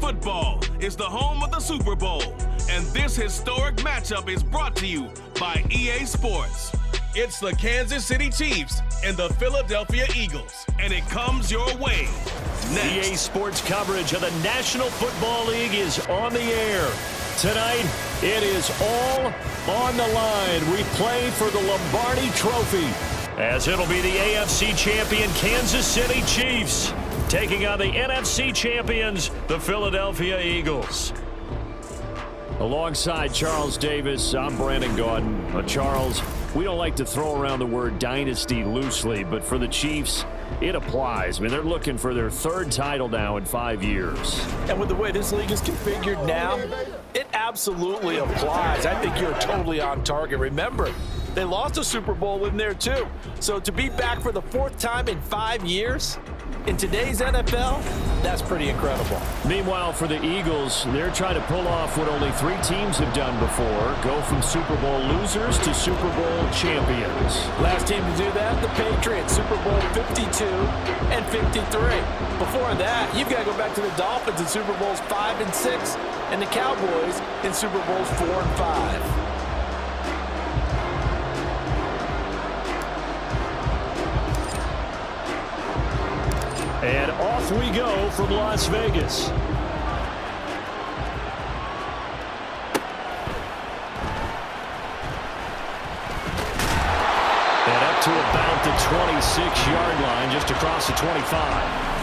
football is the home of the Super Bowl, and this historic matchup is brought to you by EA Sports. It's the Kansas City Chiefs and the Philadelphia Eagles, and it comes your way next. EA Sports coverage of the National Football League is on the air. Tonight, it is all on the line. We play for the Lombardi Trophy, as it'll be the AFC champion Kansas City Chiefs taking on the NFC champions, the Philadelphia Eagles. Alongside Charles Davis, I'm Brandon Gaudin. Charles, we don't like to throw around the word dynasty loosely, but for the Chiefs, it applies. I mean, they're looking for their third title now in 5 years. And with the way this league is configured now, it absolutely applies. I think you're totally on target. Remember, they lost a Super Bowl in there too. So to be back for the fourth time in 5 years, in today's NFL, that's pretty incredible. Meanwhile, for the Eagles, they're trying to pull off what only 3 teams have done before, go from Super Bowl losers to Super Bowl champions. Last team to do that, the Patriots, Super Bowl 52 and 53. Before that, you've got to go back to the Dolphins in Super Bowls 5 and 6, and the Cowboys in Super Bowls 4 and 5. And off we go from Las Vegas. And up to about the 26-yard line, just across the 25.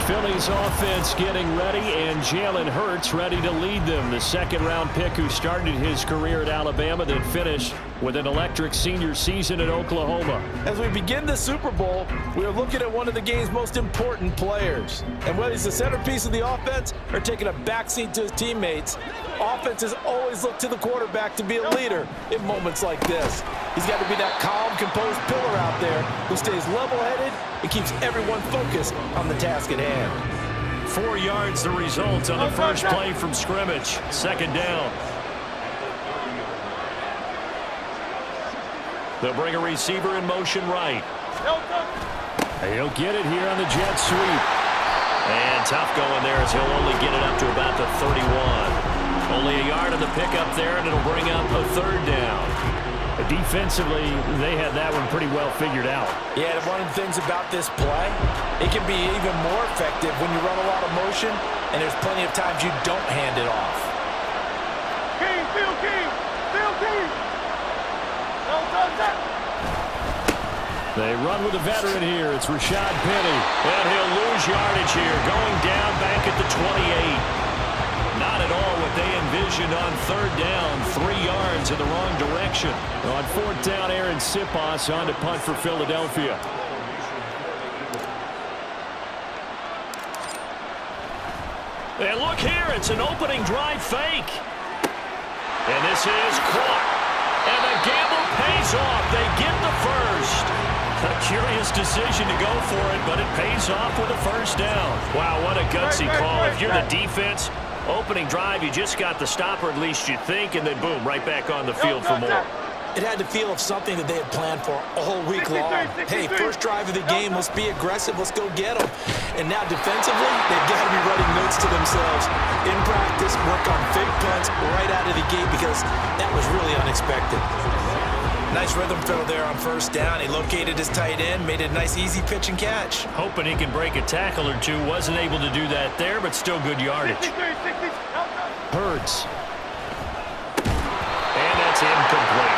Philly's offense getting ready, and Jalen Hurts ready to lead them. The second-round pick who started his career at Alabama, then finished with an electric senior season at Oklahoma. As we begin the Super Bowl, we are looking at one of the game's most important players. And whether he's the centerpiece of the offense or taking a backseat to his teammates, offenses always look to the quarterback to be a leader in moments like this. He's got to be that calm, composed pillar out there who stays level-headed and keeps everyone focused on the task at hand. 4 yards the result on the first play from scrimmage. Second down. They'll bring a receiver in motion right. He'll get it here on the jet sweep. And tough going there as he'll only get it up to about the 31. Only a yard on the pickup there, and it'll bring up a third down. Defensively, they had that one pretty well figured out. Yeah, and one of the things about this play, it can be even more effective when you run a lot of motion, and there's plenty of times you don't hand it off. King, Phil King, Phil King. They run with a veteran here. It's Rashad Penny. And he'll lose yardage here, going down back at the 28. Not at all what they envisioned on third down. 3 yards in the wrong direction. On fourth down, Aaron Sipos on to punt for Philadelphia. And look here, it's an opening drive fake. And this is caught. And the gamble pays off. They get the first. A curious decision to go for it, but it pays off with a first down. Wow, what a gutsy call. If you're the defense, opening drive, you just got the stopper, at least you think, and then boom, right back on the field for more. It had the feel of something that they had planned for all week long. Hey, first drive of the game, let's be aggressive, let's go get them. And now defensively, they've got to be writing notes to themselves. In practice, work on fake punts right out of the gate because that was really unexpected. Nice rhythm throw there on first down. He located his tight end, made a nice easy pitch and catch. Hoping he can break a tackle or two. Wasn't able to do that there, but still good yardage. Hurts. And that's incomplete.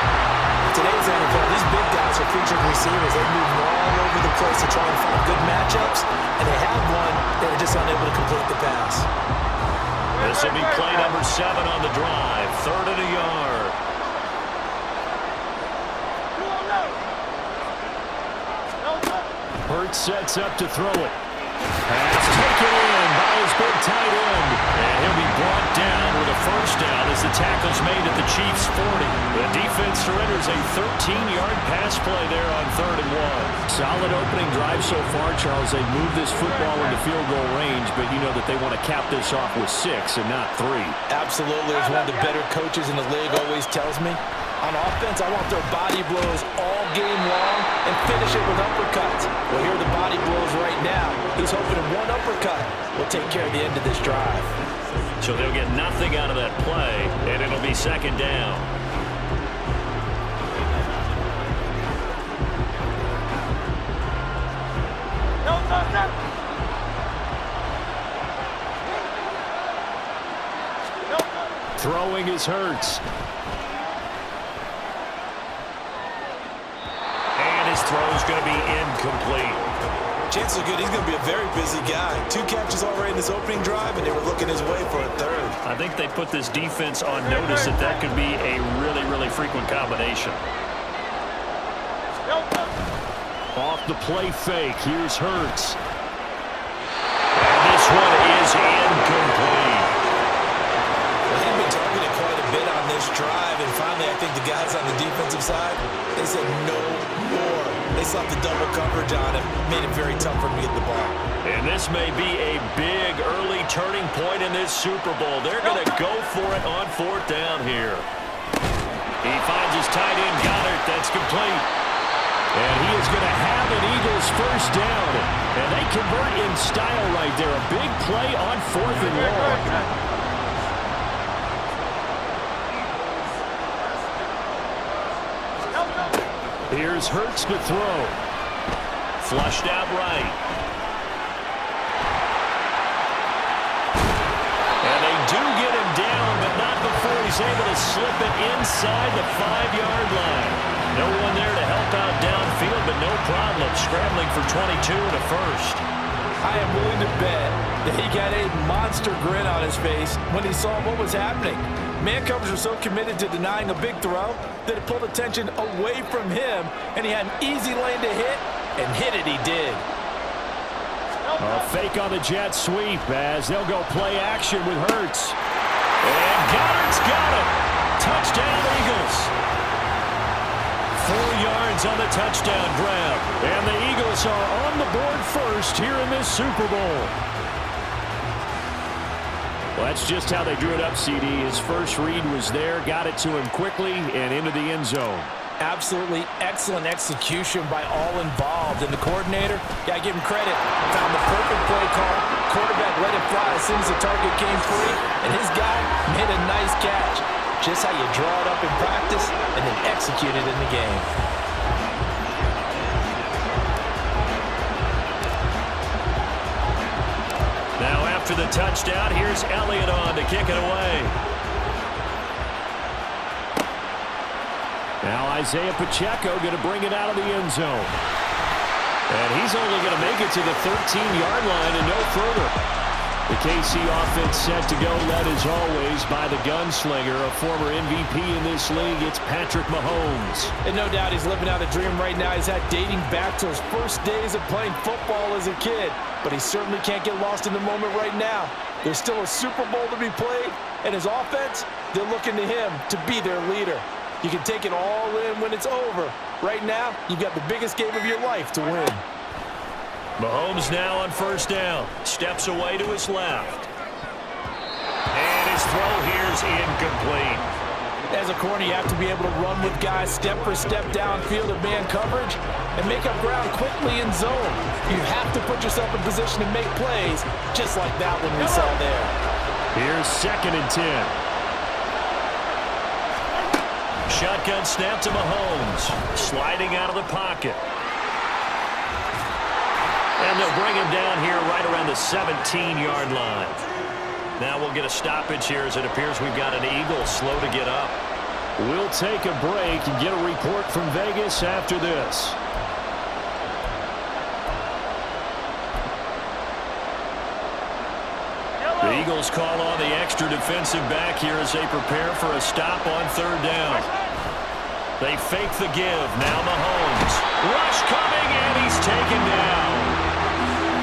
Today's NFL, these big guys are featured receivers. They move all over the place to try and find good matchups, and they had one. They were just unable to complete the pass. This will be play number 7 on the drive. 3rd and a yard. Hurts sets up to throw it. Pass taken in by his big tight end. And he'll be brought down with a first down as the tackle's made at the Chiefs' 40. The defense surrenders a 13-yard pass play there on 3rd and 1. Solid opening drive so far, Charles. They've moved this football into field goal range, but you know that they want to cap this off with 6 and not 3. Absolutely. As one of the better coaches in the league always tells me, on offense, I want their body blows all game long and finish it with uppercuts. Well, here are the body blows right now. He's hoping one uppercut will take care of the end of this drive. So they'll get nothing out of that play, and it'll be second down. Throwing is Hurts. And his throw is going to be incomplete. Chances are good he's going to be a very busy guy. 2 catches already in this opening drive, and they were looking his way for a third. I think they put this defense on notice that could be a really, really frequent combination. Off the play fake, here's Hurts. And this one is incomplete. Well, he'd been targeted quite a bit on this drive, and finally I think the guys on the defensive side, they said no more. They slapped the double coverage on him, made it very tough for him to get the ball. And this may be a big early turning point in this Super Bowl. They're going to go for it on 4th down here. He finds his tight end, Goddard. That's complete. And he is going to have an Eagles first down. And they convert in style right there. A big play on 4th and long. Here's Hurts to throw. Flushed out right. And they do get him down, but not before he's able to slip it inside the 5-yard line. No one there to help out downfield, but no problem. Scrambling for 22 and a first. I am willing to bet that he got a monster grin on his face when he saw what was happening. Man coverage was so committed to denying a big throw that it pulled attention away from him, and he had an easy lane to hit, and hit it he did. A fake on the jet sweep as they'll go play action with Hurts. And Goddard's got him. Touchdown, Eagles. 4 yards on the touchdown grab. And the Eagles are on the board first here in this Super Bowl. Well, that's just how they drew it up, CD. His first read was there, got it to him quickly, and into the end zone. Absolutely excellent execution by all involved. And the coordinator, gotta give him credit, found the perfect play call. Quarterback let it fly as soon as the target came free, and his guy made a nice catch. Just how you draw it up in practice and then execute it in the game. Now after the touchdown, here's Elliott on to kick it away. Now Isaiah Pacheco going to bring it out of the end zone. And he's only going to make it to the 13-yard line and no further. The KC offense set to go, led as always by the gunslinger, a former MVP in this league. It's Patrick Mahomes. And no doubt he's living out a dream right now. He's had dating back to his first days of playing football as a kid. But he certainly can't get lost in the moment right now. There's still a Super Bowl to be played, and his offense, they're looking to him to be their leader. You can take it all in when it's over. Right now, you've got the biggest game of your life to win. Mahomes now on first down. Steps away to his left. And his throw here is incomplete. As a corner, you have to be able to run with guys step for step downfield of man coverage and make up ground quickly in zone. You have to put yourself in position to make plays, just like that one we saw there. Here's 2nd and 10. Shotgun snap to Mahomes. Sliding out of the pocket. And they'll bring him down here right around the 17-yard line. Now we'll get a stoppage here as it appears we've got an Eagle slow to get up. We'll take a break and get a report from Vegas after this. The Eagles call on the extra defensive back here as they prepare for a stop on 3rd down. They fake the give. Now Mahomes. Rush coming, and he's taken down.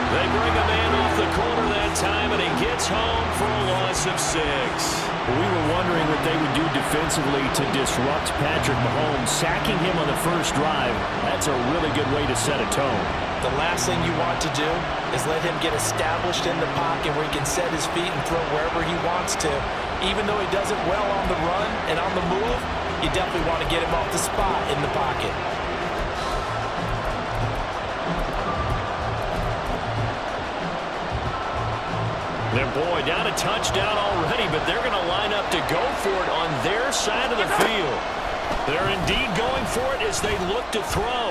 They bring a man off the corner that time, and he gets home for a loss of 6. We were wondering what they would do defensively to disrupt Patrick Mahomes. Sacking him on the first drive, that's a really good way to set a tone. The last thing you want to do is let him get established in the pocket where he can set his feet and throw wherever he wants to. Even though he does it well on the run and on the move, you definitely want to get him off the spot in the pocket. And boy, down a touchdown already, but they're going to line up to go for it on their side of the field. They're indeed going for it as they look to throw.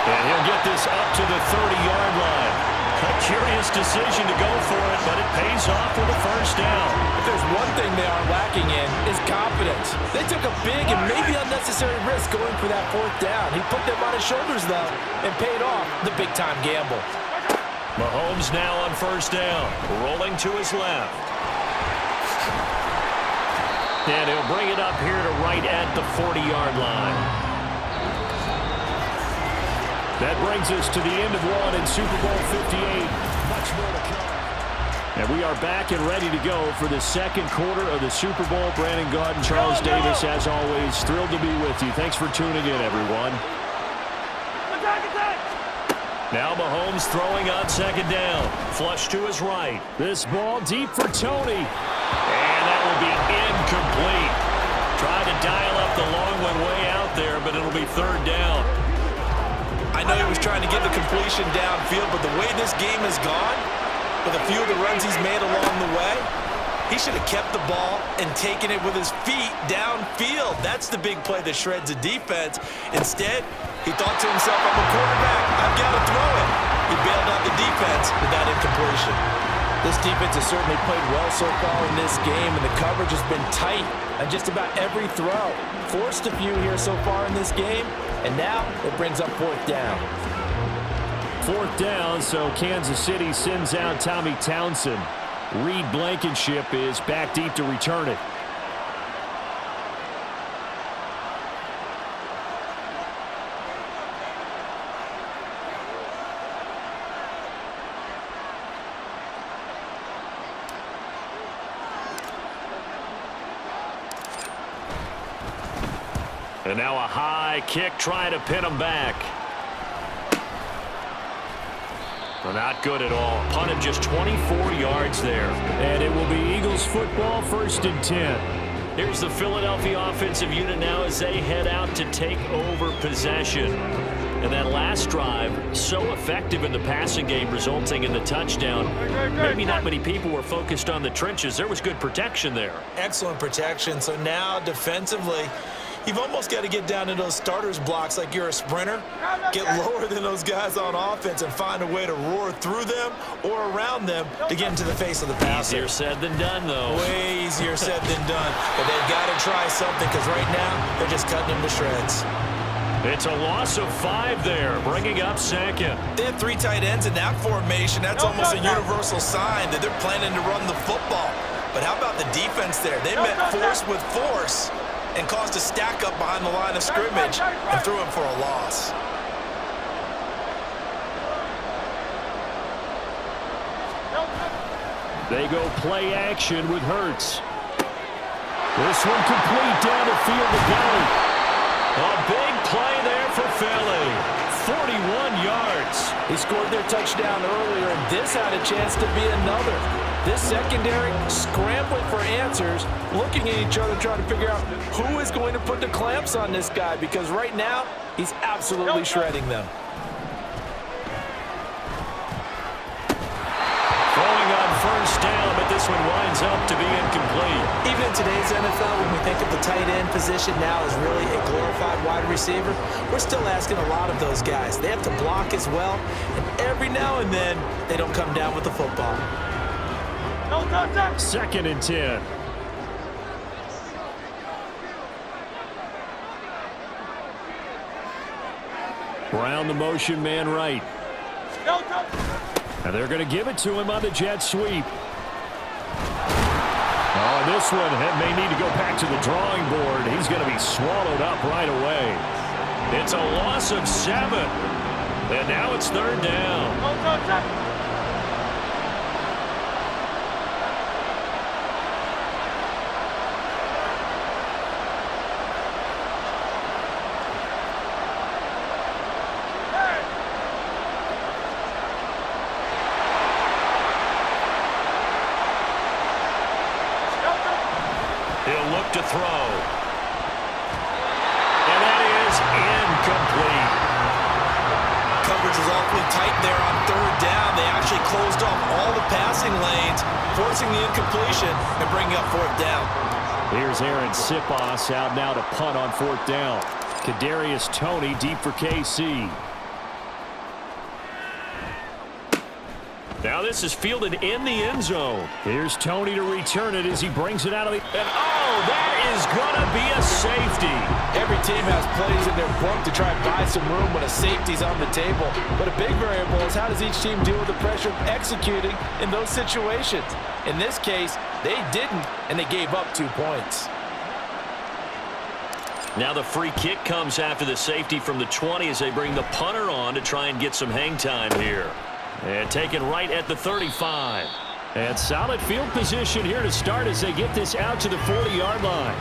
And he'll get this up to the 30-yard line. A curious decision to go for it, but it pays off with a first down. If there's one thing they are lacking in, is confidence. They took a big and maybe unnecessary risk going for that fourth down. He put them on his shoulders, though, and paid off the big-time gamble. Mahomes now on first down, rolling to his left. And he'll bring it up here to right at the 40-yard line. That brings us to the end of one in Super Bowl 58. Much more to come. And we are back and ready to go for the second quarter of the Super Bowl. Brandon Gaudin, Charles Davis, as always, thrilled to be with you. Thanks for tuning in, everyone. Now Mahomes throwing on second down. Flush to his right. This ball deep for Tony. And that will be incomplete. Tried to dial up the long one way out there, but it'll be third down. I know he was trying to get the completion downfield, but the way this game has gone, with a few of the runs he's made along the way, he should have kept the ball and taken it with his feet downfield. That's the big play that shreds a defense. Instead, he thought to himself, I'm a quarterback, I've got to throw it. He bailed out the defense with that incompletion. This defense has certainly played well so far in this game, and the coverage has been tight on just about every throw. Forced a few here so far in this game, and now it brings up fourth down. Fourth down, so Kansas City sends out Tommy Townsend. Reed Blankenship is back deep to return it. And now a high kick trying to pin him back. Well, not good at all. Punted just 24 yards there. And it will be Eagles football, 1st and 10. Here's the Philadelphia offensive unit now as they head out to take over possession. And that last drive, so effective in the passing game, resulting in the touchdown. Maybe not many people were focused on the trenches. There was good protection there. Excellent protection. So now defensively, you've almost got to get down to those starters blocks like you're a sprinter. Get lower than those guys on offense and find a way to roar through them or around them to get into the face of the passer. Easier said than done, though. Way easier said than done. But they've got to try something because right now they're just cutting them to shreds. It's a loss of 5 there, bringing up second. They have 3 tight ends in that formation. That's almost a universal sign that they're planning to run the football. But how about the defense there? They met force with force and caused a stack up behind the line of scrimmage and threw him for a loss. They go play action with Hurts. This one complete down the field to Kelly. A big play there for Philly. 41 yards. He scored their touchdown earlier, and this had a chance to be another. This secondary scrambling for answers, looking at each other, trying to figure out who is going to put the clamps on this guy, because right now, he's absolutely shredding them. Throwing on first down, but this one winds up to be incomplete. Even in today's NFL, when we think of the tight end position now as really a glorified wide receiver, we're still asking a lot of those guys. They have to block as well, and every now and then, they don't come down with the football. 2nd and 10. Brown the motion man right. And they're going to give it to him on the jet sweep. Oh, this one may need to go back to the drawing board. He's going to be swallowed up right away. It's a loss of 7. And now it's 3rd down. He'll look to throw. And that is incomplete. Coverage is awfully tight there on third down. They actually closed off all the passing lanes, forcing the incompletion and bringing up fourth down. Here's Aaron Sipos out now to punt on fourth down. Kadarius Toney deep for KC. Now this is fielded in the end zone. Here's Toney to return it as he brings it out of the... And oh, that is going to be a safety. Every team has plays in their book to try and buy some room when a safety's on the table. But a big variable is how does each team deal with the pressure of executing in those situations. In this case, they didn't, and they gave up 2 points. Now the free kick comes after the safety from the 20 as they bring the punter on to try and get some hang time here. And taken right at the 35. And solid field position here to start as they get this out to the 40-yard line.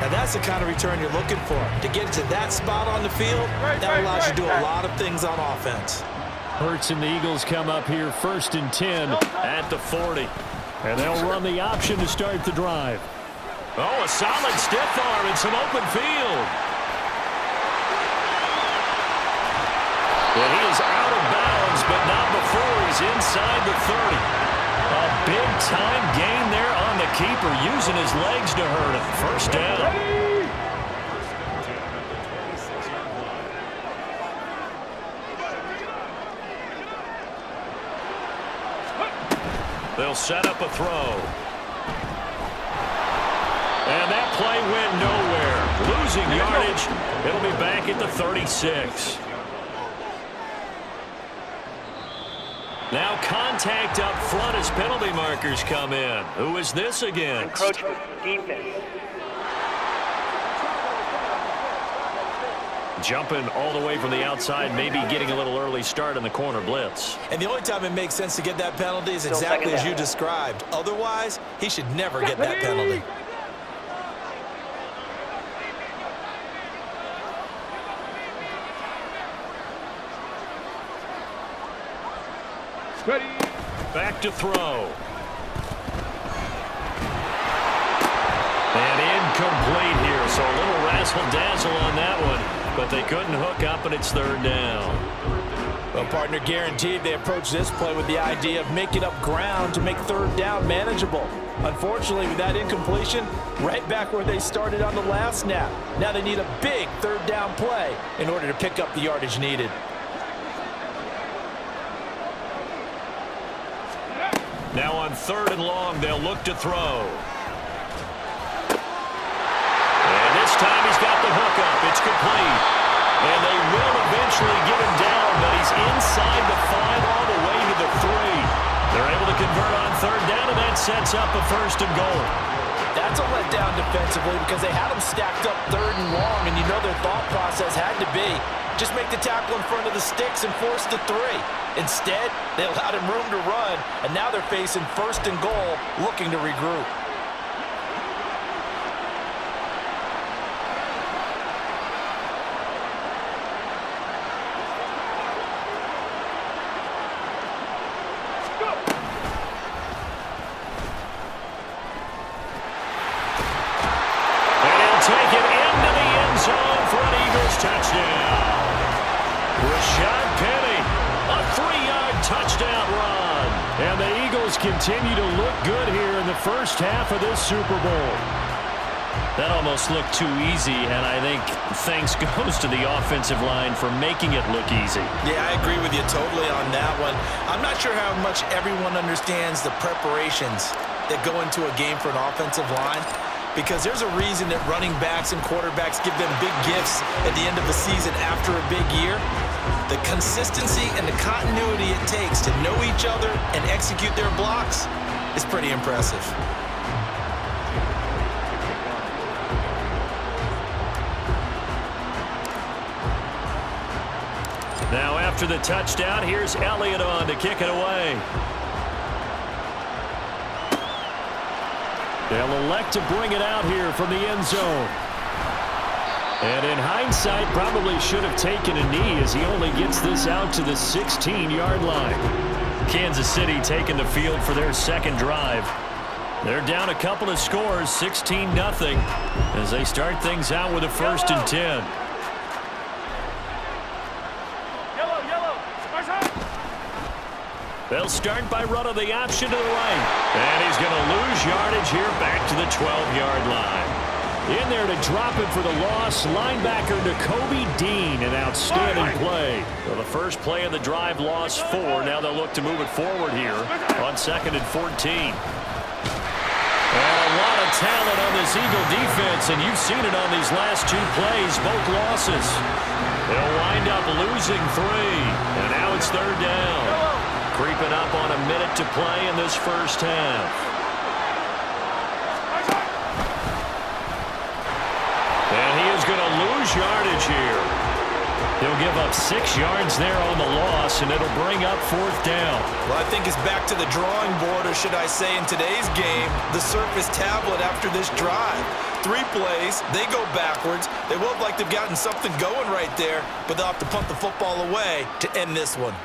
Now that's the kind of return you're looking for. To get to that spot on the field, that allows you to do a lot of things on offense. Hurts and the Eagles come up here 1st and 10 at the 40. And they'll run the option to start the drive. Oh, a solid stiff arm and some open field. And he is out of bounds, but not before he's inside the 30. A big-time gain there on the keeper, using his legs to hurt him. First down. They'll set up a throw. And that play went nowhere. Losing yardage. It'll be back at the 36. Now contact up front as penalty markers come in. Who is this against? Encroachment defense. Jumping all the way from the outside, maybe getting a little early start in the corner blitz. And the only time it makes sense to get that penalty is exactly as you described. Otherwise, he should never get that penalty. Ready. Back to throw. And incomplete here, so a little razzle-dazzle on that one, but they couldn't hook up, and it's third down. Well, partner, guaranteed they approach this play with the idea of making up ground to make third down manageable. Unfortunately, with that incompletion, right back where they started on the last snap. Now they need a big third down play in order to pick up the yardage needed. Now on 3rd and long, they'll look to throw. And this time he's got the hook up. It's complete. And they will eventually get him down, but he's inside the 5 all the way to the 3. They're able to convert on 3rd down, and that sets up a 1st and goal. That's a letdown defensively because they had him stacked up 3rd and long, and you know their thought process had to be just make the tackle in front of the sticks and force the 3. Instead, they allowed him room to run, and now they're facing 1st and goal, looking to regroup. And he'll take it into the end zone for an Eagles touchdown. Rashad Penny, a 3-yard touchdown run. And the Eagles continue to look good here in the first half of this Super Bowl. That almost looked too easy, and I think thanks goes to the offensive line for making it look easy. Yeah, I agree with you totally on that one. I'm not sure how much everyone understands the preparations that go into a game for an offensive line, because there's a reason that running backs and quarterbacks give them big gifts at the end of the season after a big year. The consistency and the continuity it takes to know each other and execute their blocks is pretty impressive. Now after the touchdown, here's Elliott on to kick it away. They'll elect to bring it out here from the end zone. And in hindsight, probably should have taken a knee as he only gets this out to the 16-yard line. Kansas City taking the field for their second drive. They're down a couple of scores, 16-0, as they start things out with a 1st and 10. Yellow. Marshall. They'll start by running the option to the right. And he's going to lose yardage here back to the 12-yard line. In there to drop him for the loss, linebacker Nakobe Dean, an outstanding play. Well, the first play of the drive lost 4. Now they'll look to move it forward here on 2nd and 14. And a lot of talent on this Eagle defense, and you've seen it on these last 2 plays, both losses. They'll wind up losing 3, and now it's 3rd down. Creeping up on a minute to play in this first half. And he is going to lose yardage here. He'll give up 6 yards there on the loss, and it'll bring up 4th down. Well, I think it's back to the drawing board, or should I say in today's game, the Surface tablet after this drive. 3 plays, they go backwards. They look like they've gotten something going right there, but they'll have to punt the football away to end this one.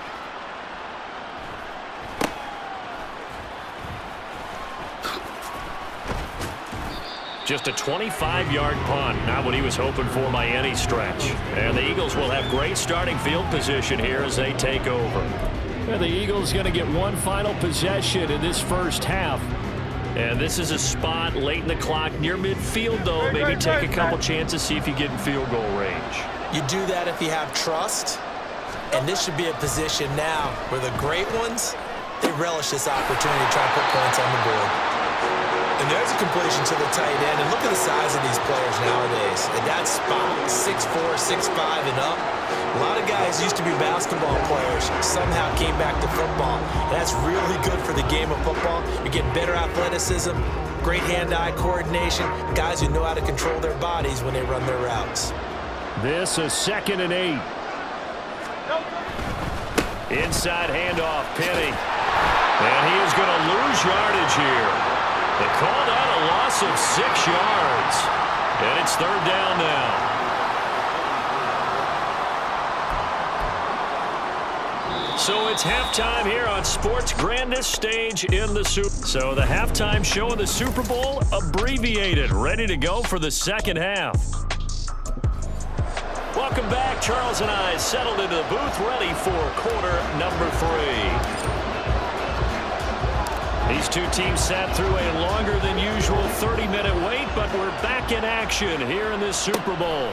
Just a 25-yard punt, not what he was hoping for by any stretch. And the Eagles will have great starting field position here as they take over. And the Eagles going to get one final possession in this first half. And this is a spot late in the clock near midfield, though. Maybe take a couple chances, see if you get in field goal range. You do that if you have trust. And this should be a position now where the great ones, they relish this opportunity to try and put points on the board. And there's a completion to the tight end. And look at the size of these players nowadays. At that spot, 6'4", 6'5", and up. A lot of guys used to be basketball players, somehow came back to football. And that's really good for the game of football. You get better athleticism, great hand-eye coordination, guys who know how to control their bodies when they run their routes. This is 2nd and 8. Inside handoff, Penny. And he is going to lose yardage here. They call that a loss of 6 yards. And it's 3rd down now. So it's halftime here on sports' grandest stage in the Super Bowl. So the halftime show of the Super Bowl abbreviated, ready to go for the second half. Welcome back. Charles and I settled into the booth, ready for quarter number 3. These two teams sat through a longer than usual 30-minute wait, but we're back in action here in this Super Bowl.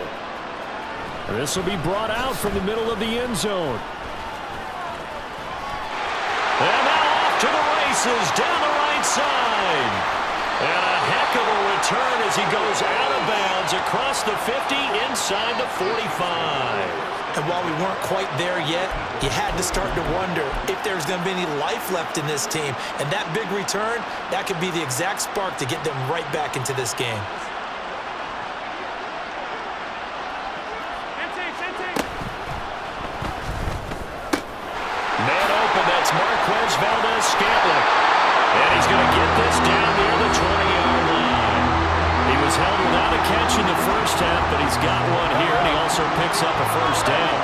This will be brought out from the middle of the end zone. And now off to the races down the right side. And a heck of a return as he goes out of bounds across the 50 inside the 45. And while we weren't quite there yet, you had to start to wonder if there's going to be any life left in this team. And that big return, that could be the exact spark to get them right back into this game. Man open, that's Marquez Valdez-Scantling. And he's going to get this down near the 20-yard line. He was held without a catch in the first half, but he's got one here, and he also picks up a first down.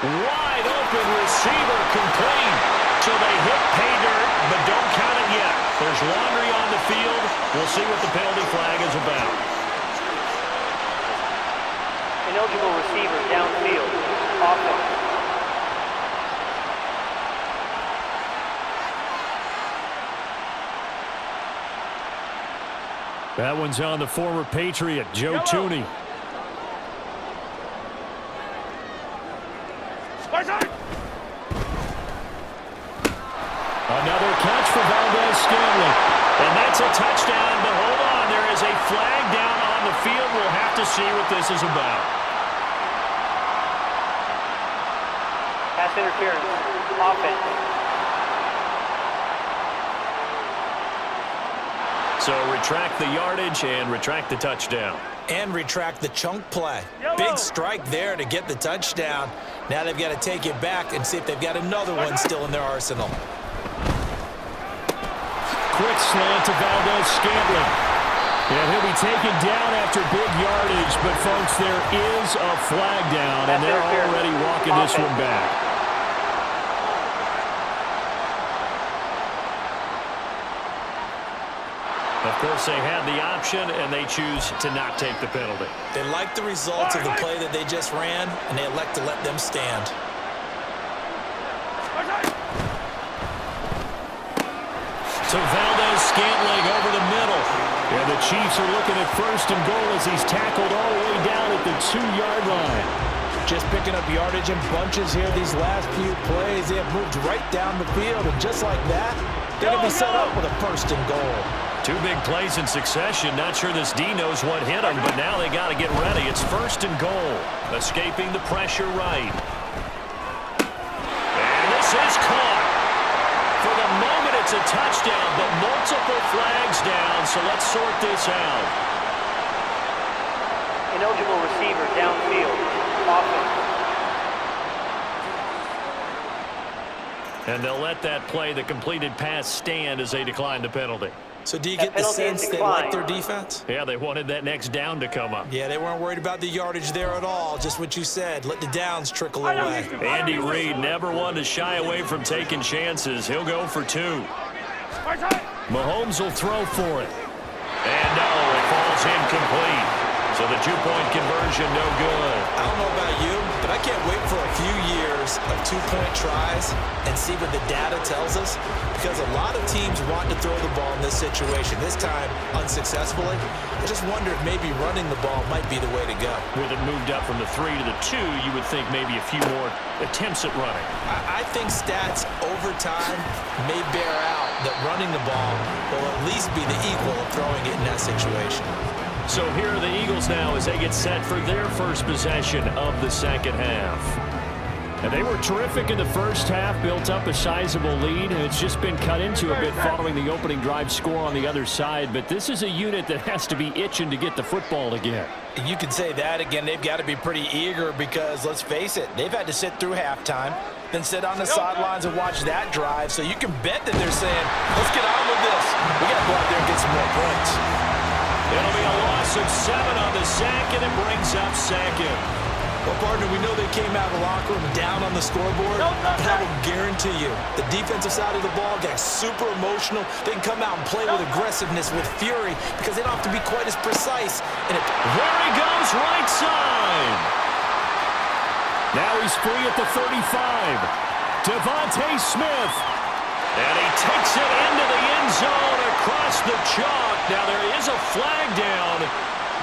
Wide open receiver complete. So they hit pay dirt, but don't count it yet. There's laundry on the field. We'll see what the penalty flag is about. Ineligible receiver downfield. Offense. That one's on the former Patriot, Joe Tooney. Another catch for Valdez-Scantling. And that's a touchdown, but hold on. There is a flag down on the field. We'll have to see what this is about. Pass interference. Offense. So retract the yardage and retract the touchdown. And retract the chunk play. Big strike there to get the touchdown. Now they've got to take it back and see if they've got another one still in their arsenal. Quick slant to Valdez-Scantling. And he'll be taken down after big yardage, but folks, there is a flag down, and they're already walking this one back. Of course, they had the option, and they choose to not take the penalty. They like the results of the play that they just ran, and they elect to let them stand. So Valdez-Scantling over the middle. And the Chiefs are looking at first and goal as he's tackled all the way down at the 2-yard line. Just picking up yardage in bunches here these last few plays. They have moved right down the field, and just like that, they're going to be set up with a first and goal. 2 big plays in succession. Not sure this D knows what hit him, but now they got to get ready. It's first and goal. Escaping the pressure right. And this is caught. For the moment, it's a touchdown, but multiple flags down, so let's sort this out. Ineligible receiver downfield. Offense. And they'll let that play, the completed pass, stand as they decline the penalty. So do you get the sense they like their defense? Yeah, they wanted that next down to come up. Yeah, they weren't worried about the yardage there at all. Just what you said. Let the downs trickle away. Andy Reid never one to shy away from taking chances. He'll go for 2. Mahomes will throw for it. And no, it falls incomplete. So the 2-point conversion, no good. I don't know about you, but I can't wait for a few years of 2-point tries and see what the data tells us, because a lot of teams want to throw the ball in this situation. This time, unsuccessfully. I just wonder if maybe running the ball might be the way to go. With it moved up from the 3 to the 2, you would think maybe a few more attempts at running. I think stats over time may bear out that running the ball will at least be the equal of throwing it in that situation. So here are the Eagles now as they get set for their first possession of the second half. And they were terrific in the first half, built up a sizable lead, and it's just been cut into a bit following the opening drive score on the other side. But this is a unit that has to be itching to get the football again. You can say that again. They've got to be pretty eager because, let's face it, they've had to sit through halftime, then sit on the sidelines and watch that drive. So you can bet that they're saying, let's get on with this. We got to go out there and get some more points. It'll be a loss of 7 on the sack, and it brings up second. Well, partner, we know they came out of the locker room down on the scoreboard, but I will guarantee you the defensive side of the ball got super emotional. They can come out and play with aggressiveness, with fury, because they don't have to be quite as precise. And there he goes, right side. Now he's free at the 35. Devontae Smith. And he takes it into the end zone across the chalk. Now there is a flag down,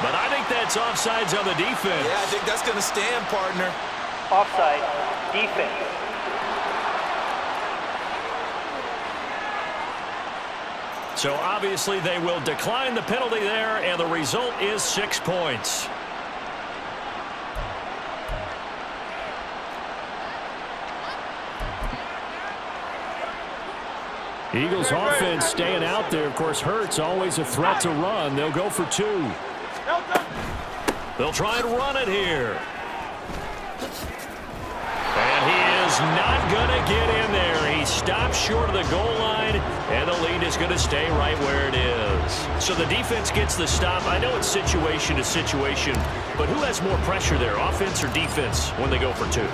but I think that's offsides on the defense. Yeah, I think that's going to stand, partner. Offside. Defense. So obviously they will decline the penalty there, and the result is 6 points. Eagles offense staying out there. Of course, Hurts always a threat to run. They'll go for 2. They'll try and run it here. And he is not going to get in there. He stops short of the goal line, and the lead is going to stay right where it is. So the defense gets the stop. I know it's situation to situation, but who has more pressure there, offense or defense, when they go for 2?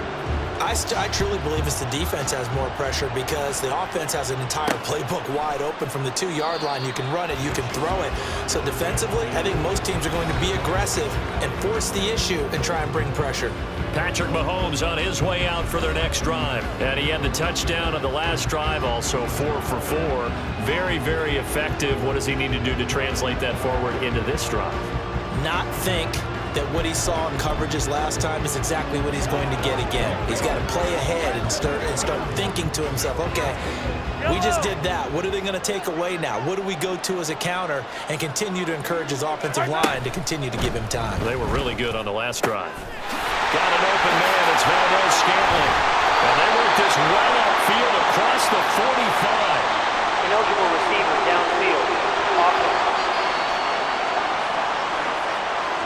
I truly believe it's the defense has more pressure because the offense has an entire playbook wide open from the 2-yard line. You can run it, you can throw it. So defensively, I think most teams are going to be aggressive and force the issue and try and bring pressure. Patrick Mahomes on his way out for their next drive. And he had the touchdown on the last drive, also 4 for 4. Very, very effective. What does he need to do to translate that forward into this drive? Not think that what he saw in coverages last time is exactly what he's going to get again. He's got to play ahead and start thinking to himself, okay, we just did that. What are they going to take away now? What do we go to as a counter? And continue to encourage his offensive line to continue to give him time. They were really good on the last drive. Got an open man. It's Valdez-Scantling. And they work this well upfield across the 45. Ineligible receiver downfield. Offense.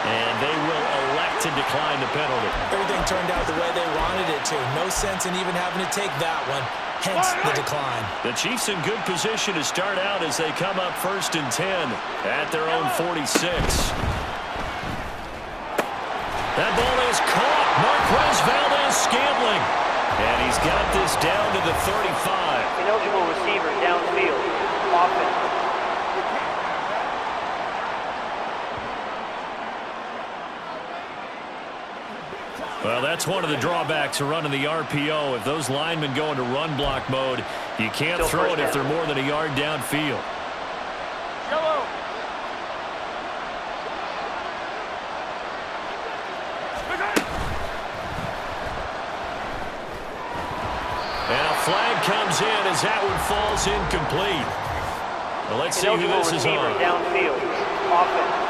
And they will elect to decline the penalty. Everything turned out the way they wanted it to. No sense in even having to take that one. Hence the decline. The Chiefs in good position to start out as they come up 1st and 10 at their own 46. That ball is caught. Marquez Valdez-Scantling. And he's got this down to the 35. Ineligible receiver downfield. Offense. Well, that's one of the drawbacks of running the RPO. If those linemen go into run block mode, you can't Still throw it first if down. they're more than a yard downfield. Yellow. And a flag comes in as that one falls incomplete. Well, let's see who Ineligible this is receiver on. downfield. Offense.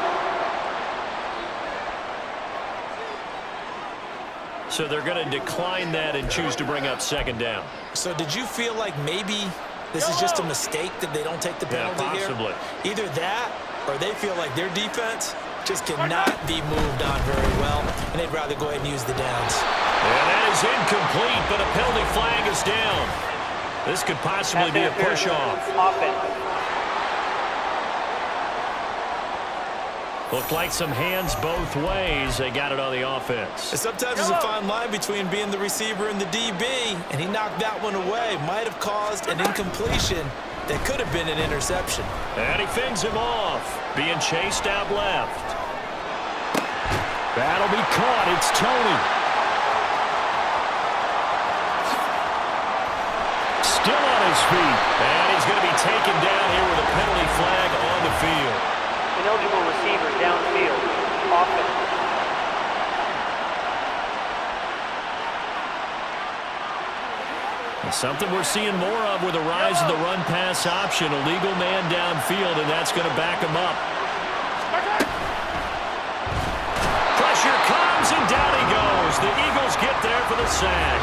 So they're going to decline that and choose to bring up second down. So did you feel like maybe this is just a mistake that they don't take the Yeah, penalty possibly. here? Either that or they feel like their defense just cannot be moved on very well, and they'd rather go ahead and use the downs. And that is incomplete, but a penalty flag is down. This could possibly be a push-off. Offense. Looked like some hands both ways. They got it on the offense. And sometimes there's a fine line between being the receiver and the DB, and he knocked that one away. Might have caused an incompletion that could have been an interception. And he fends him off, being chased out left. That'll be caught. It's Tony. Still on his feet. And he's going to be taken down here with a penalty flag on the field. Ineligible receiver downfield. Offense. Something we're seeing more of with the rise of the run-pass option. A legal man downfield, and that's going to back him up. Pressure comes, and down he goes. The Eagles get there for the sack.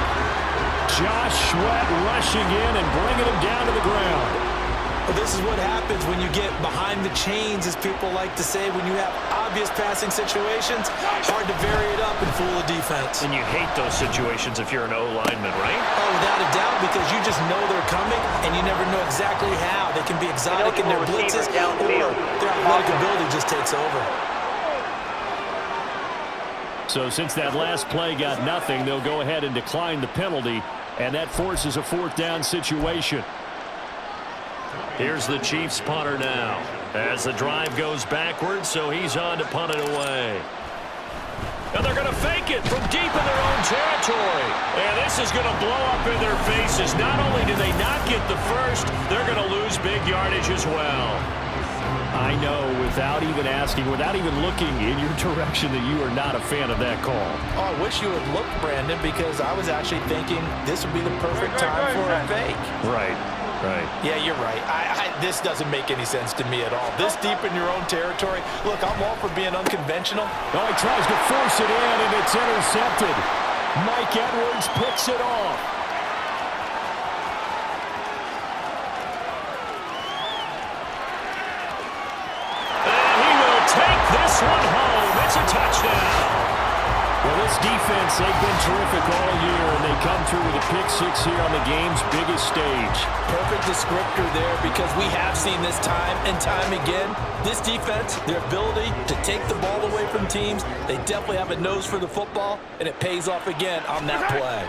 Josh Sweat rushing in and bringing him down to the ground. Well, this is what happens when you get behind the chains, as people like to say, when you have obvious passing situations. Hard to vary it up and fool a defense. And you hate those situations if you're an O-lineman, right? Oh, without a doubt, because you just know they're coming, and you never know exactly how. They can be exotic in their blitzes, or their athletic ability just takes over. So since that last play got nothing, they'll go ahead and decline the penalty, and that forces a fourth down situation. Here's the Chiefs punter now as the drive goes backwards, so he's on to punt it away. And they're going to fake it from deep in their own territory. And this is going to blow up in their faces. Not only do they not get the first, they're going to lose big yardage as well. I know, without even asking, without even looking in your direction, that you are not a fan of that call. Oh, I wish you would look, Brandon, because I was actually thinking this would be the perfect time for a fake. Right. Right. Yeah, you're right. This doesn't make any sense to me at all. This deep in your own territory. Look, I'm all for being unconventional. Oh, he tries to force it in, and it's intercepted. Mike Edwards picks it off. And he will take this one home. It's a touchdown. Well, this defense, they've been terrific all year, and they come through with a pick-6 here on the game's biggest stage. Perfect descriptor there, because we have seen this time and time again. This defense, their ability to take the ball away from teams, they definitely have a nose for the football, and it pays off again on that play.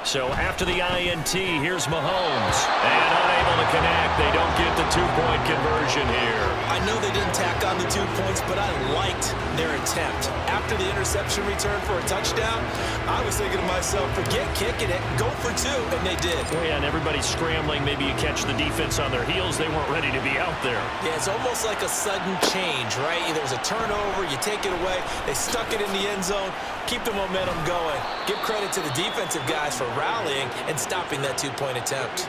So after the INT, here's Mahomes. And unable to connect. They don't get the two-point conversion here. I know they didn't tack on the 2 points, but I liked their attempt. After the interception return for a touchdown, I was thinking to myself, forget kicking it, go for 2, and they did. Oh, yeah, and everybody's scrambling. Maybe you catch the defense on their heels. They weren't ready to be out there. Yeah, it's almost like a sudden change, right? There was a turnover, you take it away, they stuck it in the end zone, keep the momentum going. Give credit to the defensive guys for rallying and stopping that 2-point attempt.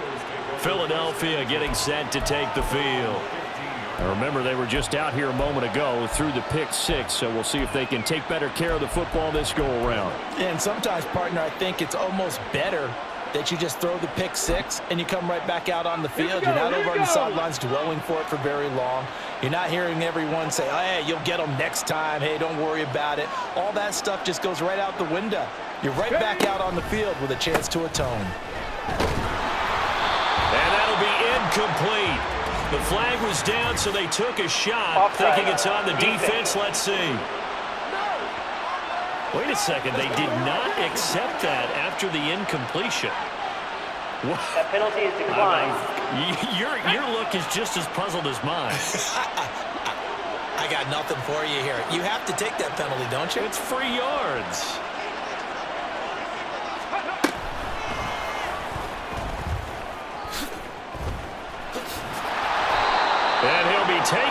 Philadelphia getting set to take the field. Now remember, they were just out here a moment ago through the pick-6, so we'll see if they can take better care of the football this go-around. And sometimes, partner, I think it's almost better that you just throw the pick-6 and you come right back out on the field. You're not over on the sidelines dwelling for it for very long. You're not hearing everyone say, oh, hey, you'll get them next time. Hey, don't worry about it. All that stuff just goes right out the window. You're right back out on the field with a chance to atone. And that'll be incomplete. The flag was down, so they took a shot, Offside. thinking it's on the defense. Let's see. Wait a second. They did not accept that after the incompletion. That penalty is declined. Your look is just as puzzled as mine. I got nothing for you here. You have to take that penalty, don't you? It's free yards.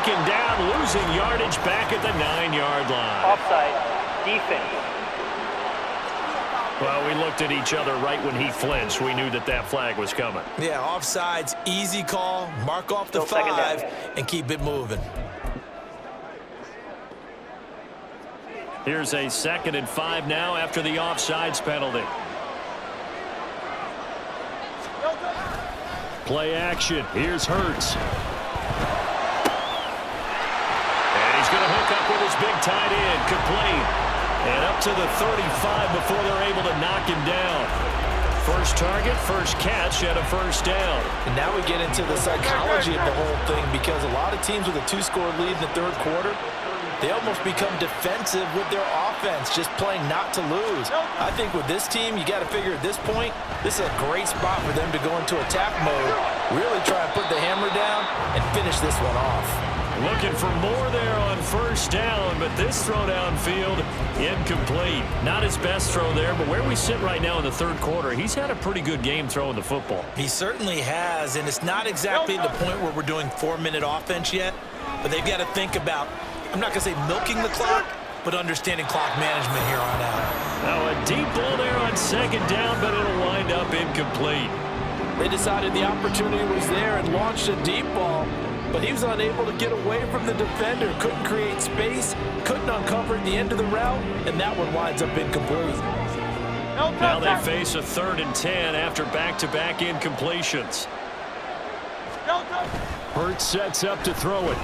taken down, losing yardage back at the 9-yard line. Offside. Defense. Well, we looked at each other right when he flinched. We knew that that flag was coming. Yeah, offsides, easy call. Mark off the Still second 5 down. and keep it moving. Here's a 2nd and 5 now after the offsides penalty. Play action. Here's Hurts. And he's going to hook up with his big tight end. Complete. And up to the 35 before they're able to knock him down. First target, first catch, and a first down. And now we get into the psychology of the whole thing, because a lot of teams with a 2-score lead in the third quarter, they almost become defensive with their offense, just playing not to lose. I think with this team, you got to figure at this point, this is a great spot for them to go into attack mode, really try and put the hammer down and finish this one off. Looking for more there on first down, but this throw downfield, incomplete. Not his best throw there, but where we sit right now in the third quarter, he's had a pretty good game throwing the football. He certainly has, and it's not exactly the point where we're doing 4-minute offense yet, but they've got to think about, I'm not going to say milking the clock, but understanding clock management here on out. Now a deep ball there on second down, but it'll wind up incomplete. They decided the opportunity was there and launched a deep ball, but he was unable to get away from the defender, couldn't create space, couldn't uncover at the end of the route, and that one winds up incomplete. Now they face a 3rd and 10 after back-to-back incompletions. Hurts sets up to throw it.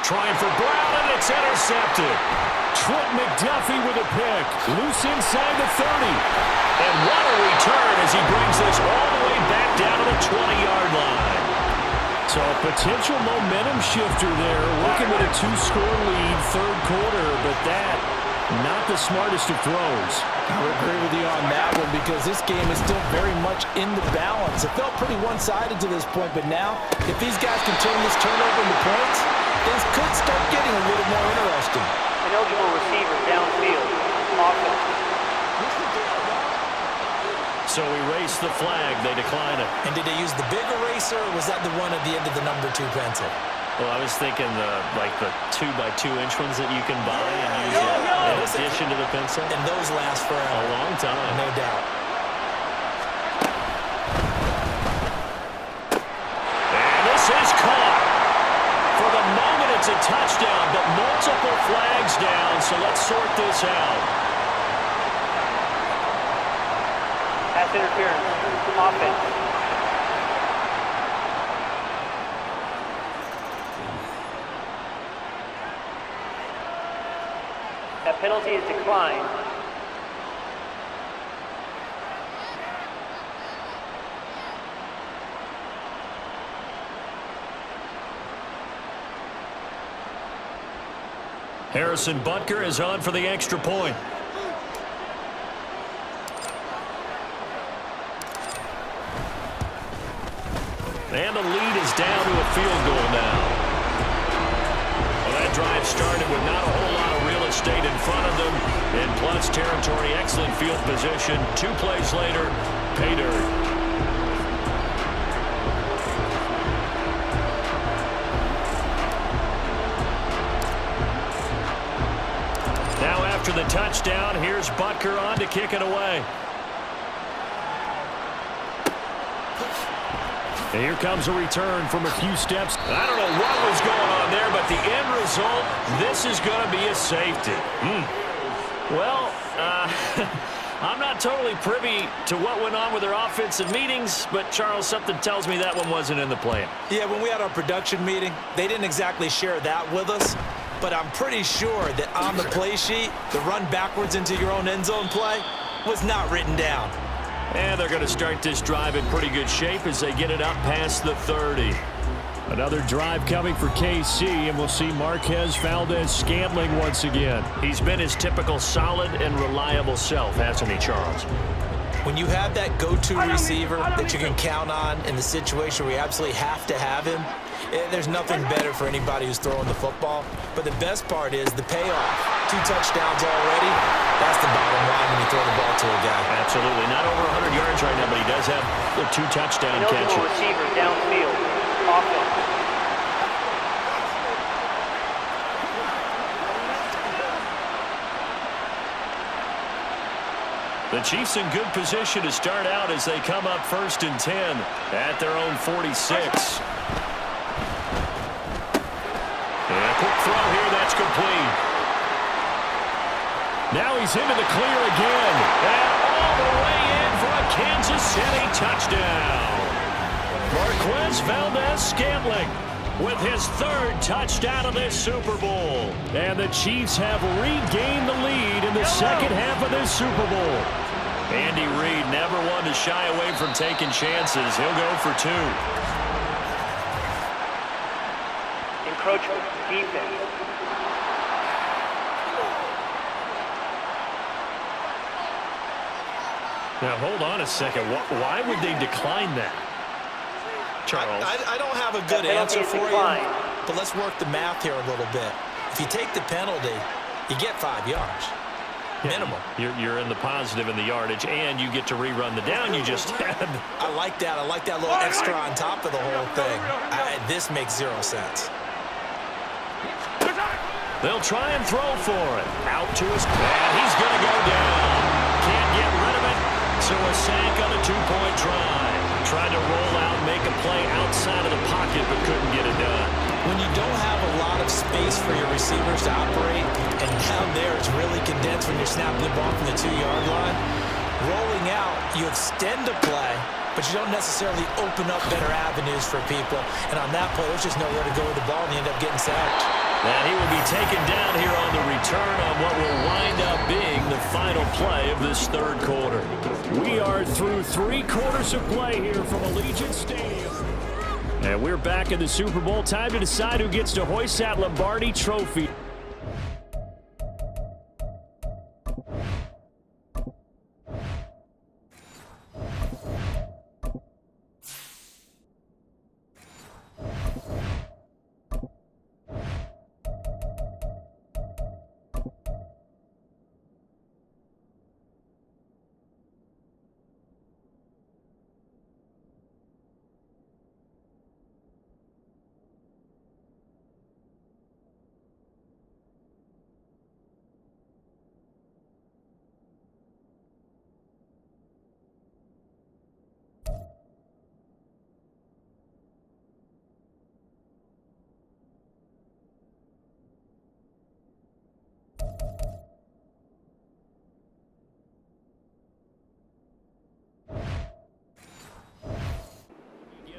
Trying for Brown, and it's intercepted. Trent McDuffie with a pick. Loose inside the 30. And what a return as he brings this all the way back down to the 20-yard line. So a potential momentum shifter there, working with a 2-score lead, third quarter, but that, not the smartest of throws. I would agree with you on that one, because this game is still very much in the balance. It felt pretty one-sided to this point, but now, if these guys can turn this turnover into points, things could start getting a little more interesting. Ineligible receiver downfield. Offense. So erase the flag. They decline it. And did they use the big eraser, or was that the one at the end of the number 2 pencil? Well, I was thinking the 2x2-inch ones that you can buy and use in addition to the pencil. And those last forever. A long time. No doubt. And this is caught. For the moment, it's a touchdown, but multiple flags down, so let's sort this out. Pass interference. Offense. That penalty is declined. Harrison Butker is on for the extra point. And the lead is down to a field goal now. Well, that drive started with not a whole lot of real estate in front of them. In plus territory, excellent field position. 2 plays later, pay dirt. Now after the touchdown, here's Butker on to kick it away. And here comes a return from a few steps. I don't know what was going on there, but the end result, this is going to be a safety. Well, I'm not totally privy to what went on with their offensive meetings, but Charles, something tells me that one wasn't in the plan. Yeah, when we had our production meeting, they didn't exactly share that with us, but I'm pretty sure that on the play sheet, the run backwards into your own end zone play was not written down. And they're going to start this drive in pretty good shape as they get it up past the 30. Another drive coming for KC, and we'll see Marquez Valdez-Scantling once again. He's been his typical solid and reliable self, hasn't he, Charles? When you have that go-to receiver that you can count on in the situation where you absolutely have to have him, there's nothing better for anybody who's throwing the football. But the best part is the payoff. 2 touchdowns already. That's the bottom line when you throw the ball to a guy. Absolutely. Not over 100 yards right now, but he does have the 2 touchdown Ineligible catches. receiver downfield. offense. The Chiefs in good position to start out as they come up 1st and 10 at their own 46. And a quick throw here, that's complete. Now he's into the clear again. And all the way in for a Kansas City touchdown. Marquez Valdez-Scantling with his 3rd touchdown of this Super Bowl. And the Chiefs have regained the lead in the second half of this Super Bowl. Andy Reid never one to shy away from taking chances. He'll go for 2. Encroachment, defense. Now, hold on a second. Why would they decline that? Charles? I don't have a good answer for you, but let's work the math here a little bit. If you take the penalty, you get 5 yards. Minimum. You're in the positive in the yardage, and you get to rerun the down you just had. I like that. I like that little extra on top of the whole thing. This makes 0 sense. They'll try and throw for it. Out to his path. He's going to go down. Can't get rid of it. So a sack on a 2-point try. Tried to roll out, make a play outside of the pocket, but couldn't get it done. When you don't have a lot of space for your receivers to operate, and down there it's really condensed when you're snapping the ball from the 2-yard line, rolling out, you extend a play, but you don't necessarily open up better avenues for people. And on that play, there's just nowhere to go with the ball, and you end up getting sacked. And he will be taken down here on the return on what will wind up being the final play of this 3rd quarter. We are through 3 quarters of play here from Allegiant Stadium. And we're back in the Super Bowl. Time to decide who gets to hoist that Lombardi Trophy.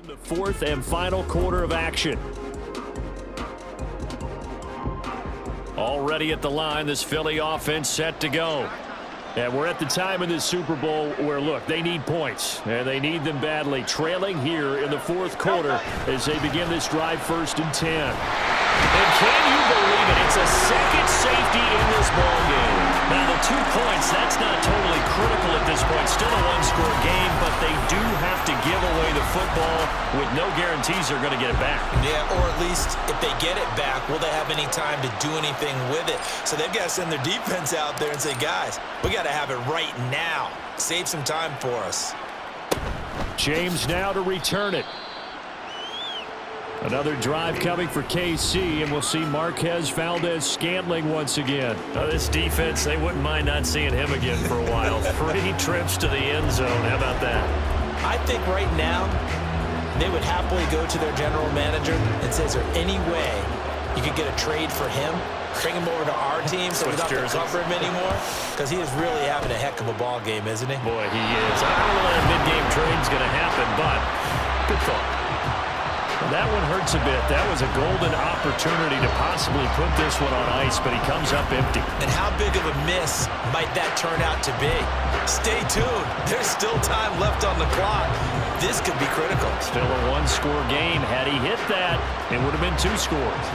The 4th and final quarter of action. Already at the line, this Philly offense set to go. And we're at the time in this Super Bowl where, look, they need points, and they need them badly. Trailing here in the 4th quarter as they begin this drive 1st and 10. And can you believe it? It's a second safety in this ball game. Now, the 2 points, that's not totally critical at this point. Still a one-score game, but they do have to give away the football with no guarantees they're going to get it back. Yeah, or at least if they get it back, will they have any time to do anything with it? So they've got to send their defense out there and say, guys, we got to have it right now. Save some time for us. James now to return it. Another drive coming for KC, and we'll see Marquez Valdez-Scantling once again. This defense, they wouldn't mind not seeing him again for a while. 3 trips to the end zone. How about that? I think right now they would happily go to their general manager and say, is there any way you could get a trade for him? Bring him over to our team so we don't have to cover him anymore? Because he is really having a heck of a ball game, isn't he? Boy, he is. I don't know when a mid-game trade's going to happen, but good thought. That one hurts a bit. That was a golden opportunity to possibly put this one on ice, but he comes up empty. And how big of a miss might that turn out to be? Stay tuned. There's still time left on the clock. This could be critical. Still a one-score game. Had he hit that, it would have been 2 scores.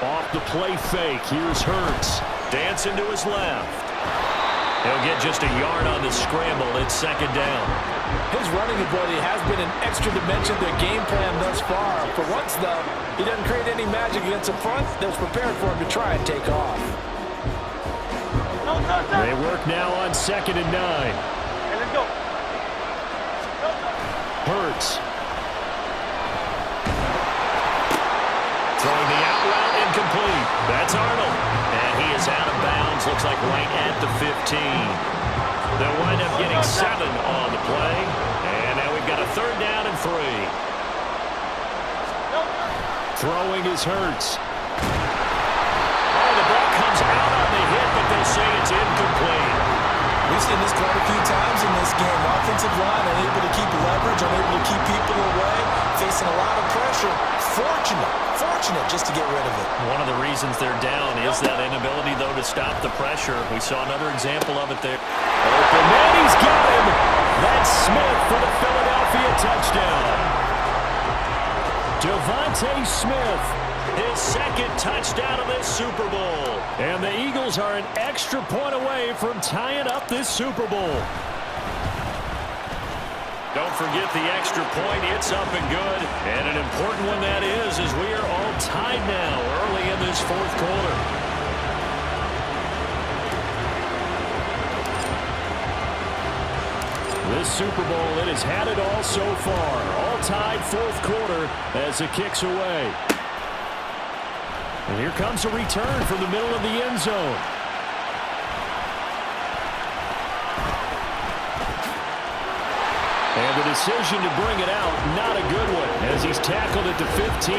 Off the play fake. Here's Hurts. Dancing to his left. He'll get just a yard on the scramble. It's second down. His running ability has been an extra dimension to the game plan thus far. For once, though, he doesn't create any magic against the front that's prepared for him to try and take off. They work now on 2nd and 9. Hey, let's go. Hurts. Throwing the out route incomplete. That's Arnold. And he is out of bounds. Looks like right at the 15. They'll wind up getting 7 on the play. And now we've got a 3rd down and 3. Throwing is Hurts. Oh, the ball comes out on the hit, but they say it's incomplete. We've seen this quite a few times in this game. Offensive line unable to keep leverage, unable to keep people away, facing a lot of pressure. Fortunate just to get rid of it. One of the reasons they're down is that inability, though, to stop the pressure. We saw another example of it there. Open man, he's got him. That's Smith for the Philadelphia touchdown. Devontae Smith, his 2nd touchdown of this Super Bowl. And the Eagles are an extra point away from tying up this Super Bowl. Don't forget the extra point. It's up and good. And an important one that is, as we are all tied now early in this 4th quarter. This Super Bowl, it has had it all so far. All tied 4th quarter as it kicks away. And here comes a return from the middle of the end zone. And the decision to bring it out, not a good one, as he's tackled at the 15.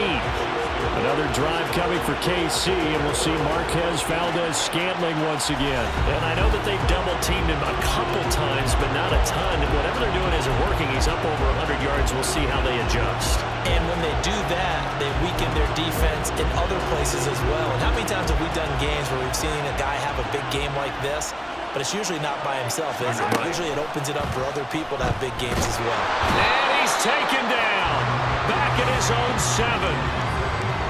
Another drive coming for KC, and we'll see Marquez Valdez-Scantling once again. And I know that they've double-teamed him a couple times, but not a ton. Whatever they're doing isn't working. He's up over 100 yards. We'll see how they adjust. And when they do that, they weaken their defense in other places as well. And how many times have we done games where we've seen a guy have a big game like this? But it's usually not by himself, is it? Usually it opens it up for other people to have big games as well. And he's taken down. Back at his own 7.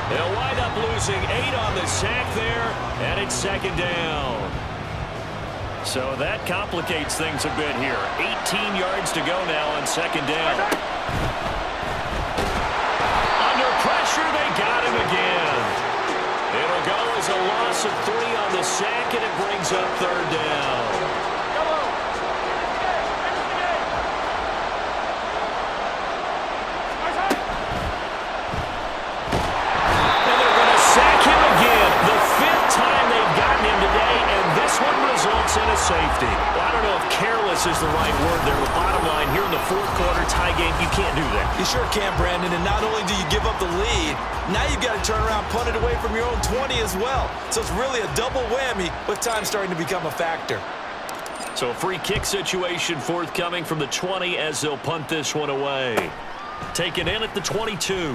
They'll wind up losing 8 on the sack there, and it's 2nd down. So that complicates things a bit here. 18 yards to go now on 2nd down. Under pressure, they got him again. It'll go as a loss of 3 on the sack, and it brings up 3rd down. In a safety. Well, I don't know if careless is the right word there, but bottom line, here in the 4th quarter tie game, you can't do that. You sure can, Brandon, and not only do you give up the lead, now you've got to turn around, punt it away from your own 20 as well. So it's really a double whammy with time starting to become a factor. So a free kick situation forthcoming from the 20 as they'll punt this one away. Taken in at the 22.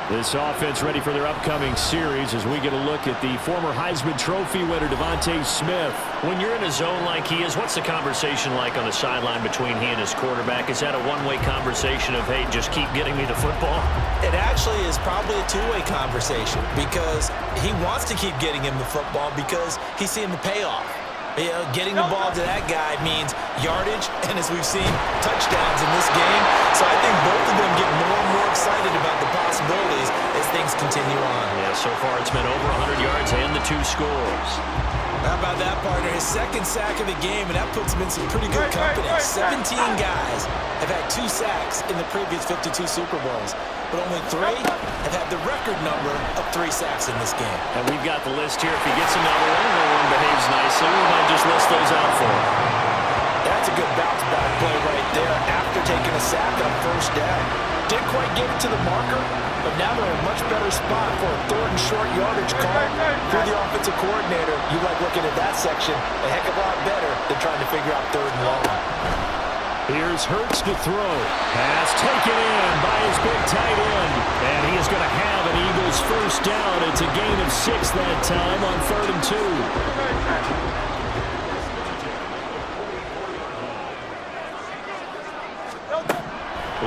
This offense ready for their upcoming series as we get a look at the former Heisman Trophy winner, Devontae Smith. When you're in a zone like he is, what's the conversation like on the sideline between he and his quarterback? Is that a one-way conversation of, hey, just keep getting me the football? It actually is probably a two-way conversation because he wants to keep getting him the football because he's seeing the payoff. You know, getting the ball to that guy means yardage, and as we've seen, touchdowns in this game. So I think both of them get more and more excited about the possibilities as things continue on. Yeah, so far it's been over 100 yards and the 2 scores. How about that, partner? His 2nd sack of the game, and that puts him in some pretty good company. 17 guys have had 2 sacks in the previous 52 Super Bowls, but only 3 have had the record number of 3 sacks in this game. And we've got the list here. If he gets another one, no one behaves nicely, we might just list those out for him. That's a good bounce back play right there after taking a sack on 1st down. Didn't quite get it to the marker, but now they're in a much better spot for a 3rd and short yardage call. Through the offensive coordinator, you like looking at that section a heck of a lot better than trying to figure out 3rd and long. Here's Hurts to throw. Pass taken in by his big tight end. And he is going to have an Eagles 1st down. It's a gain of 6 that time on 3rd and 2.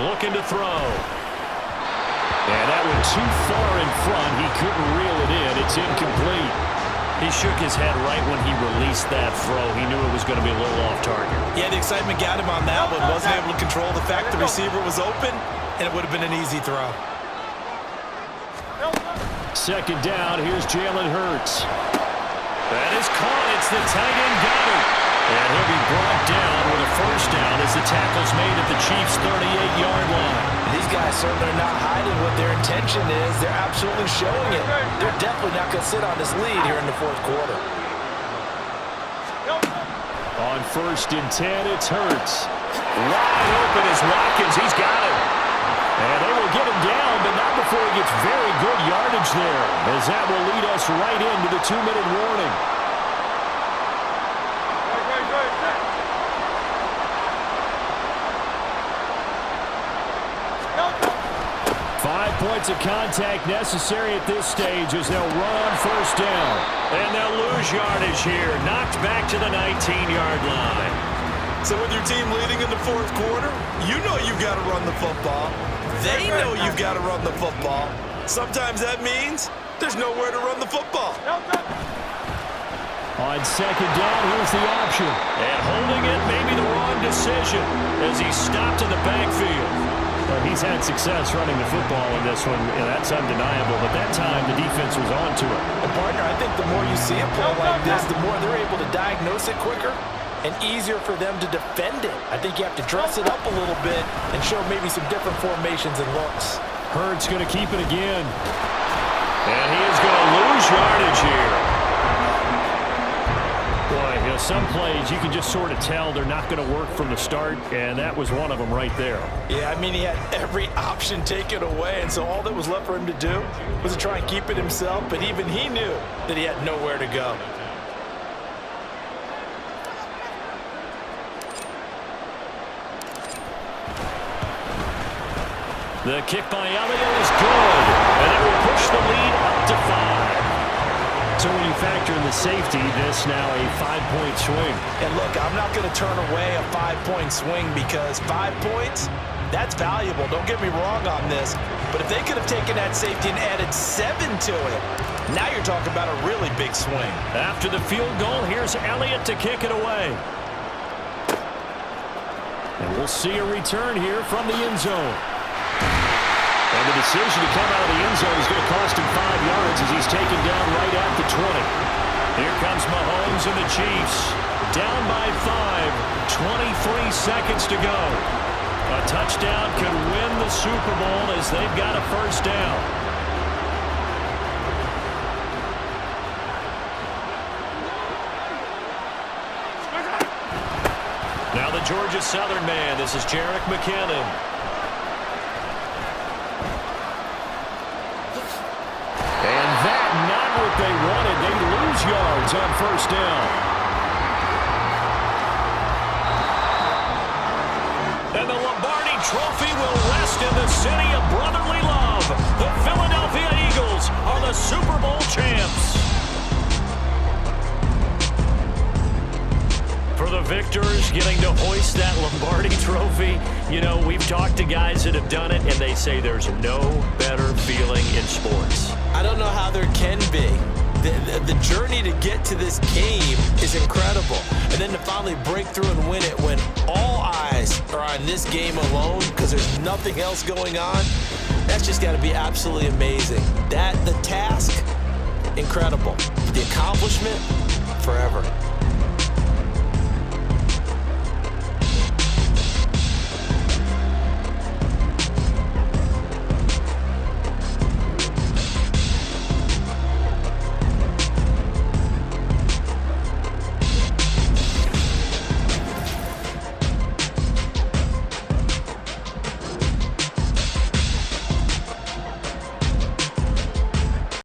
Looking to throw. And that went too far in front. He couldn't reel it in. It's incomplete. He shook his head right when he released that throw. He knew it was going to be a little off target. Yeah, the excitement got him on that one. Wasn't able to control the fact the receiver was open, and it would have been an easy throw. Second down, here's Jalen Hurts. That is caught. It's the tight end got it. And he'll be brought down with a first down as the tackle's made at the Chiefs' 38-yard line. These guys certainly are not hiding what their intention is. They're absolutely showing it. They're definitely not going to sit on this lead here in the fourth quarter. On first and 10, it's Hurts. Wide open is Watkins. He's got it. And they will get him down, but not before he gets very good yardage there, as that will lead us right into the 2-minute warning. 5 points of contact necessary at this stage as they'll run on first down. And they'll lose yardage here. Knocked back to the 19-yard line. So with your team leading in the fourth quarter, you know you've got to run the football. They know you've got to run the football. Sometimes that means there's nowhere to run the football. On second down, here's the option. And holding it may be the wrong decision as he stopped in the backfield. Well, he's had success running the football in this one, and that's undeniable. But that time, the defense was on to it. And partner, I think the more you see a play like this, the more they're able to diagnose it quicker and easier for them to defend it. I think you have to dress it up a little bit and show maybe some different formations and looks. Hurts going to keep it again. And he is going to lose yardage here. Boy, you know, some plays you can just sort of tell they're not going to work from the start, and that was one of them right there. Yeah, I mean, he had every option taken away, and so all that was left for him to do was to try and keep it himself, but even he knew that he had nowhere to go. The kick by Elliott is good, and it will push the lead up to 5. So when you factor in the safety, this now a 5-point swing. And look, I'm not going to turn away a 5-point swing because 5 points, that's valuable. Don't get me wrong on this. But if they could have taken that safety and added 7 to it, now you're talking about a really big swing. After the field goal, here's Elliott to kick it away. And we'll see a return here from the end zone. And the decision to come out of the end zone is going to cost him 5 yards as he's taken down right at the 20. Here comes Mahomes and the Chiefs. Down by 5, 23 seconds to go. A touchdown could win the Super Bowl as they've got a first down. Now the Georgia Southern man. This is Jerick McKinnon. And that, not what they wanted. They lose yards on first down. And the Lombardi Trophy will rest in the city of brotherly love. The Philadelphia Eagles are the Super Bowl champs. For the victors getting to hoist that Lombardi Trophy, you know, we've talked to guys that have done it, and they say there's no better feeling in sports. I don't know how there can be. The journey to get to this game is incredible. And then to finally break through and win it when all eyes are on this game alone because there's nothing else going on, that's just got to be absolutely amazing. The task, incredible. The accomplishment, forever.